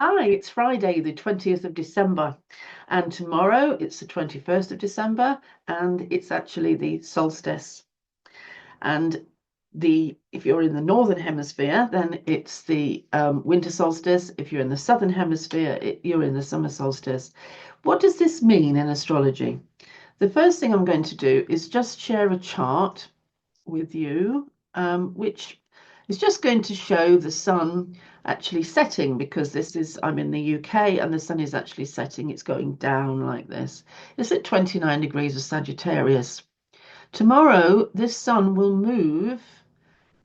Hi, it's Friday, the 20th of December, and tomorrow it's the 21st of December, and it's actually the solstice. And if you're in the northern hemisphere, then it's the winter solstice. If you're in the southern hemisphere, you're in the summer solstice. What does this mean in astrology? The first thing I'm going to do is just share a chart with you, which is just going to show the sun actually setting, because I'm in the UK and the sun is actually setting. It's going down like this. It's at 29 degrees of Sagittarius. Tomorrow, this sun will move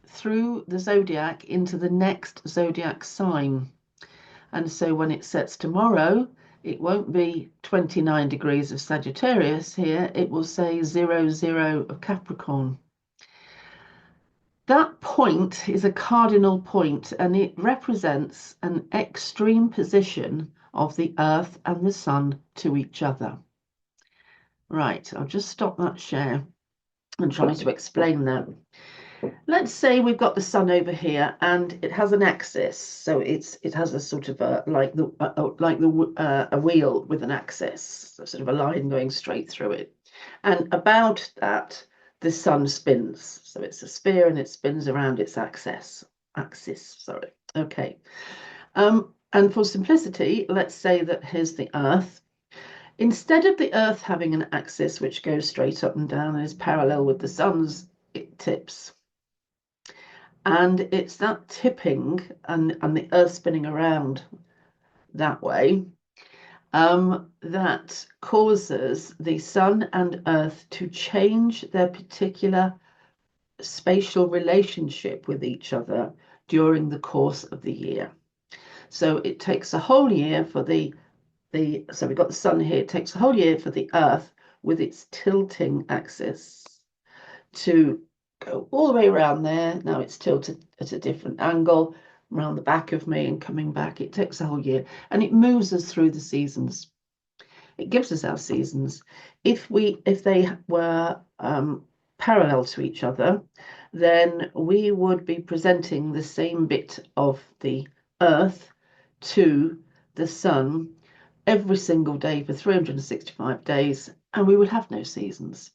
through the zodiac into the next zodiac sign. And so when it sets tomorrow, it won't be 29 degrees of Sagittarius here. It will say 00 of Capricorn. That point is a cardinal point, and it represents an extreme position of the Earth and the Sun to each other. Right, I'll just stop that share and try to explain that. Let's say we've got the Sun over here, and it has an axis, so it has a sort of a a wheel with an axis, sort of a line going straight through it, and about that the sun spins. So it's a sphere and it spins around its axis. Sorry. Okay. And for simplicity, let's say that here's the Earth. Instead of the Earth having an axis which goes straight up and down and is parallel with the sun's, it tips. And it's that tipping and the Earth spinning around that way that causes the sun and earth to change their particular spatial relationship with each other during the course of the year. So it takes a whole year for so we've got the sun here, it takes a whole year for the earth with its tilting axis to go all the way around there. Now it's tilted at a different angle around the back of me and coming back. It takes a whole year, and it moves us through the seasons. It gives us our seasons. If they were parallel to each other, then we would be presenting the same bit of the Earth to the sun every single day for 365 days, and we would have no seasons.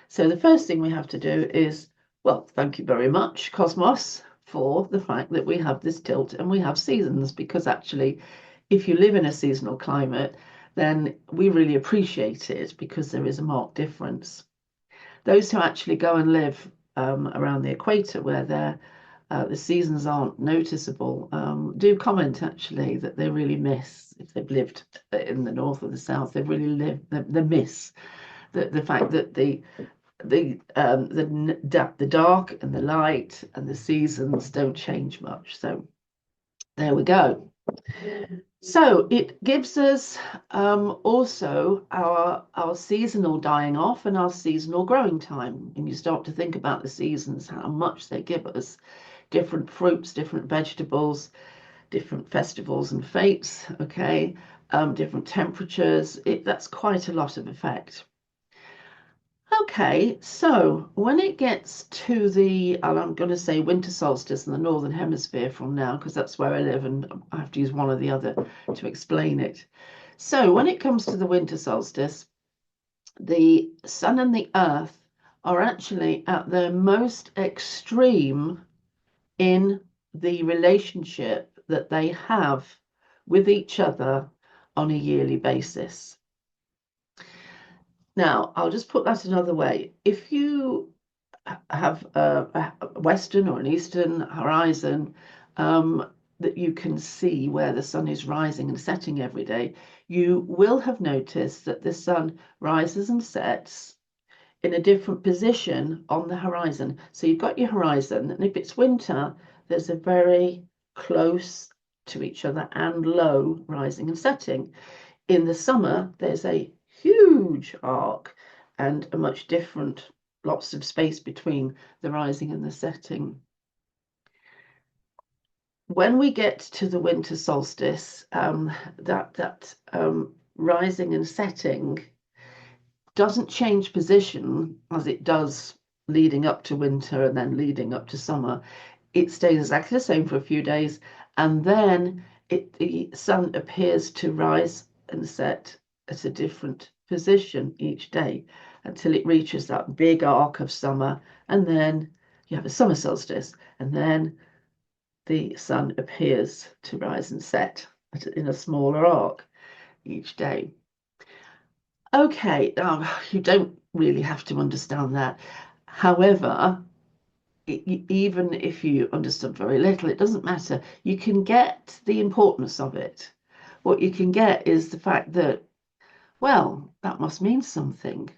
So the first thing we have to do is, well, thank you very much, Cosmos, for the fact that we have this tilt and we have seasons, because actually, if you live in a seasonal climate, then we really appreciate it because there is a marked difference. Those who actually go and live around the equator, where the seasons aren't noticeable, do comment actually that they really miss, if they've lived in the north or the south, they really miss the fact that the dark and the light and the seasons don't change much. So there we go. So it gives us also our seasonal dying off and our seasonal growing time. And you start to think about the seasons, how much they give us, different fruits, different vegetables, different festivals and fates, okay, different temperatures. That's quite a lot of effect. Okay, so when it gets to and I'm going to say winter solstice in the northern hemisphere from now, because that's where I live and I have to use one or the other to explain it. So when it comes to the winter solstice, the sun and the earth are actually at their most extreme in the relationship that they have with each other on a yearly basis. Now, I'll just put that another way. If you have a western or an eastern horizon that you can see where the sun is rising and setting every day, you will have noticed that the sun rises and sets in a different position on the horizon. So you've got your horizon, and if it's winter, there's a very close to each other and low rising and setting. In the summer, there's a huge arc and a much different, lots of space between the rising and the setting. When we get to the winter solstice, that rising and setting doesn't change position as it does leading up to winter and then leading up to summer. It stays exactly the same for a few days, and then the sun appears to rise and set at a different position each day until it reaches that big arc of summer, and then you have a summer solstice, and then the sun appears to rise and set in a smaller arc each day. Okay, you don't really have to understand that. However, even if you understood very little, it doesn't matter. You can get the importance of it. What you can get is the fact that, well, that must mean something.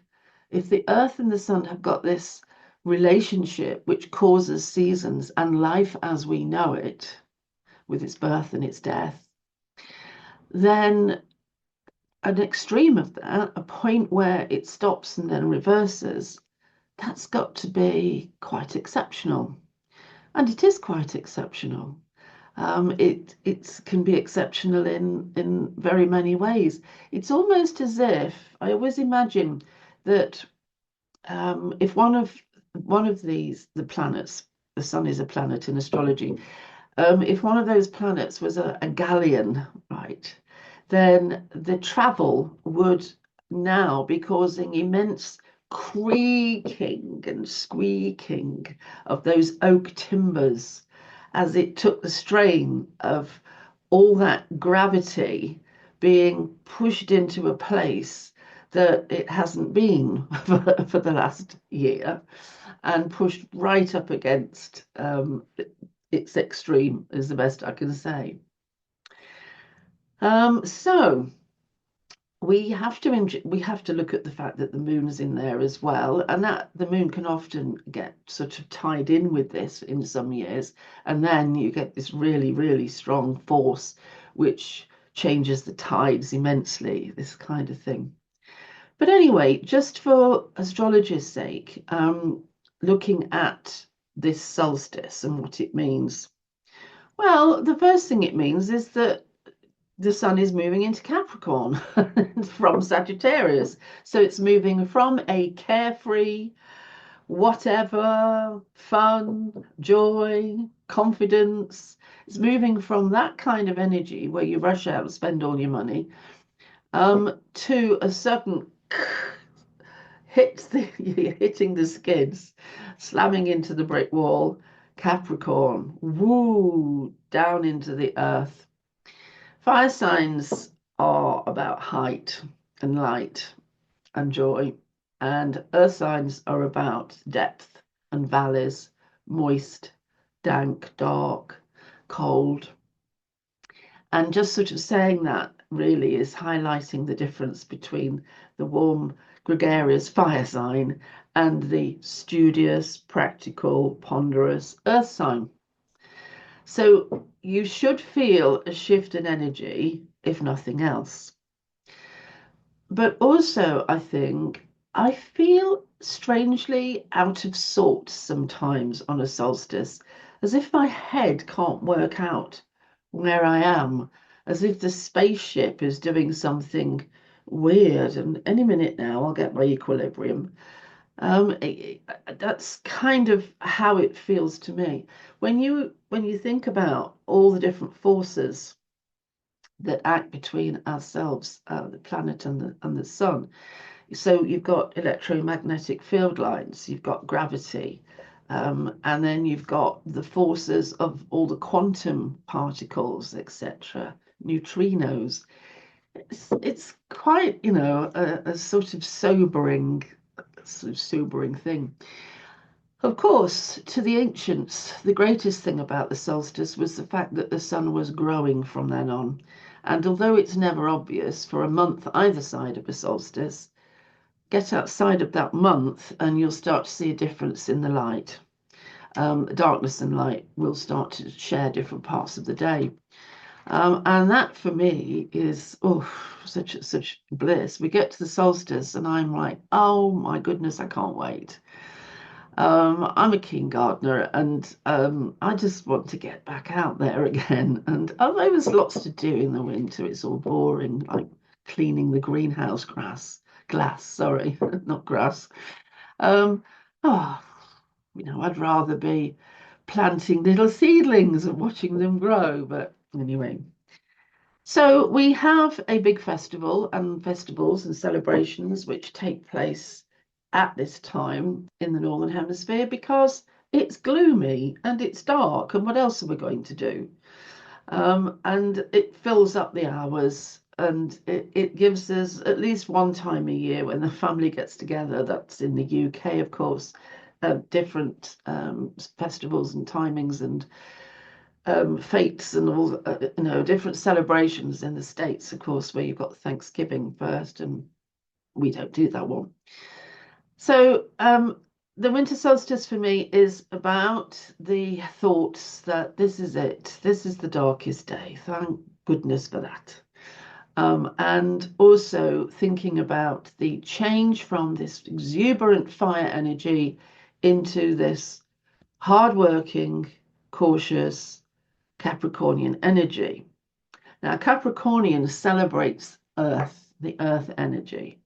If the earth and the sun have got this relationship which causes seasons and life as we know it, with its birth and its death, then an extreme of that, a point where it stops and then reverses, that's got to be quite exceptional. And it is quite exceptional. It can be exceptional in very many ways. It's almost as if I always imagine that if one of the planets, the sun is a planet in astrology, if one of those planets was a galleon, right, then the travel would now be causing immense creaking and squeaking of those oak timbers as it took the strain of all that gravity being pushed into a place that it hasn't been for the last year and pushed right up against its extreme, is the best I can say. So we have to look at the fact that the moon is in there as well, and that the moon can often get sort of tied in with this in some years, and then you get this really, really strong force which changes the tides immensely, this kind of thing. But anyway, just for astrology's sake, looking at this solstice and what it means. Well, the first thing it means is that the sun is moving into Capricorn from Sagittarius. So it's moving from a carefree, whatever, fun, joy, confidence. It's moving from that kind of energy where you rush out and spend all your money to a sudden hitting the skids, slamming into the brick wall, Capricorn, woo, down into the earth. Fire signs are about height and light and joy, and earth signs are about depth and valleys, moist, dank, dark, cold. And just sort of saying that really is highlighting the difference between the warm, gregarious fire sign and the studious, practical, ponderous earth sign. So you should feel a shift in energy, if nothing else. But also, I feel strangely out of sorts sometimes on a solstice, as if my head can't work out where I am, as if the spaceship is doing something weird, and any minute now I'll get my equilibrium. That's kind of how it feels to me. When you think about all the different forces that act between ourselves, the planet and the sun. So you've got electromagnetic field lines, you've got gravity, and then you've got the forces of all the quantum particles, etc., neutrinos. It's quite, a sort of sobering thing. Of course, to the ancients, the greatest thing about the solstice was the fact that the sun was growing from then on. And although it's never obvious for a month either side of a solstice, get outside of that month and you'll start to see a difference in the light. Darkness and light will start to share different parts of the day. And that for me is such bliss. We get to the solstice and I'm like, oh my goodness, I can't wait. I'm a keen gardener and I just want to get back out there again. And although there's lots to do in the winter, it's all boring, like cleaning the greenhouse glass, sorry, not grass. Um, oh, I'd rather be planting little seedlings and watching them grow. But anyway, So we have a big festival and festivals and celebrations which take place at this time in the Northern Hemisphere because it's gloomy and it's dark, and what else are we going to do? And it fills up the hours, and it gives us at least one time a year when the family gets together. That's in the UK, of course, different festivals and timings and fates and all, different celebrations in the States, of course, where you've got Thanksgiving first, and we don't do that one. So the winter solstice for me is about the thoughts that this is it. This is the darkest day. Thank goodness for that. And also thinking about the change from this exuberant fire energy into this hardworking, cautious Capricornian energy. Now, Capricornian celebrates Earth, the Earth energy.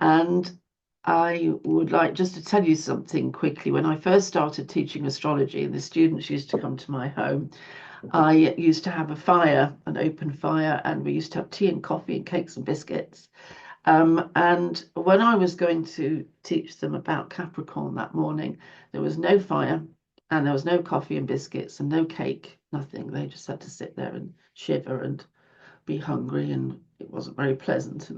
And I would like just to tell you something quickly. When I first started teaching astrology, and the students used to come to my home, I used to have a fire, an open fire, and we used to have tea and coffee and cakes and biscuits. And when I was going to teach them about Capricorn that morning, there was no fire and there was no coffee and biscuits and no cake, nothing. They just had to sit there and shiver and be hungry, and it wasn't very pleasant.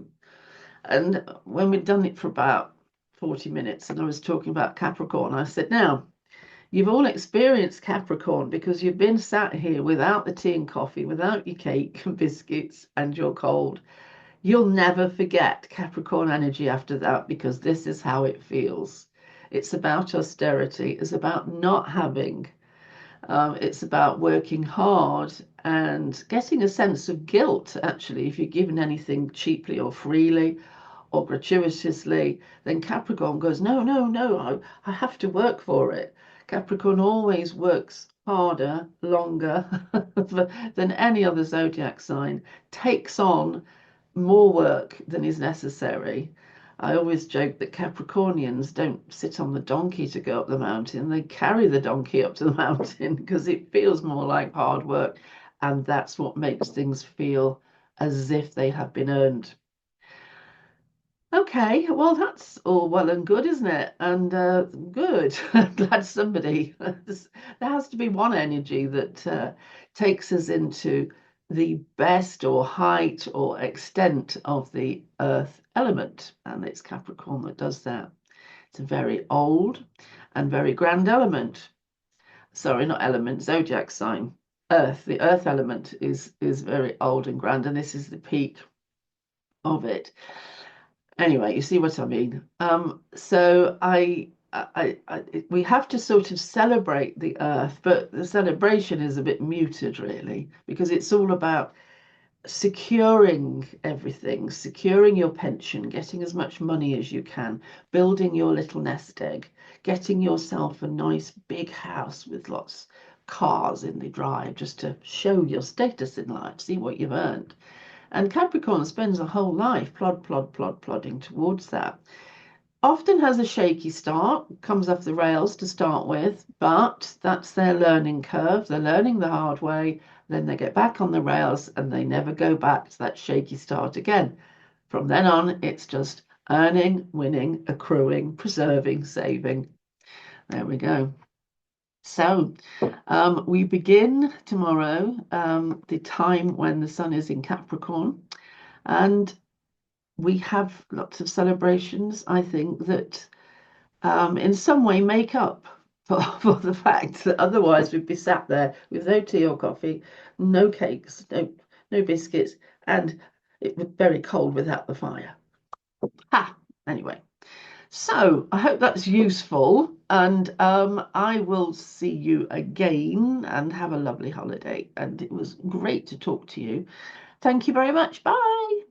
And when we'd done it for about 40 minutes and I was talking about Capricorn, I said, now, you've all experienced Capricorn because you've been sat here without the tea and coffee, without your cake and biscuits and your cold. You'll never forget Capricorn energy after that because this is how it feels. It's about austerity. It's about not having. It's about working hard and getting a sense of guilt, actually, if you're given anything cheaply or freely or gratuitously, then Capricorn goes, no, no, no, I have to work for it. Capricorn always works harder, longer than any other zodiac sign, takes on more work than is necessary. I always joke that Capricornians don't sit on the donkey to go up the mountain. They carry the donkey up to the mountain because it feels more like hard work. And that's what makes things feel as if they have been earned. Okay, well, that's all well and good, isn't it? And good. Glad somebody. There has to be one energy that takes us into the best or height or extent of the earth element. And it's Capricorn that does that. It's a very old and very grand element. Sorry, not element, zodiac sign. Earth. The earth element is very old and grand, and this is the peak of it. Anyway, you see what I mean. So we have to sort of celebrate the earth, but the celebration is a bit muted, really, because it's all about securing everything, securing your pension, getting as much money as you can, building your little nest egg, getting yourself a nice big house with lots of cars in the drive, just to show your status in life, see what you've earned. And Capricorn spends a whole life plodding towards that. Often has a shaky start, comes off the rails to start with, but that's their learning curve. They're learning the hard way, then they get back on the rails and they never go back to that shaky start again. From then on, it's just earning, winning, accruing, preserving, saving. There we go. So we begin tomorrow, the time when the sun is in Capricorn. And we have lots of celebrations, I think, that in some way make up for the fact that otherwise we'd be sat there with no tea or coffee, no cakes, no biscuits, and it was very cold without the fire. Ha! Anyway, so I hope that's useful, and I will see you again and have a lovely holiday. And it was great to talk to you. Thank you very much. Bye.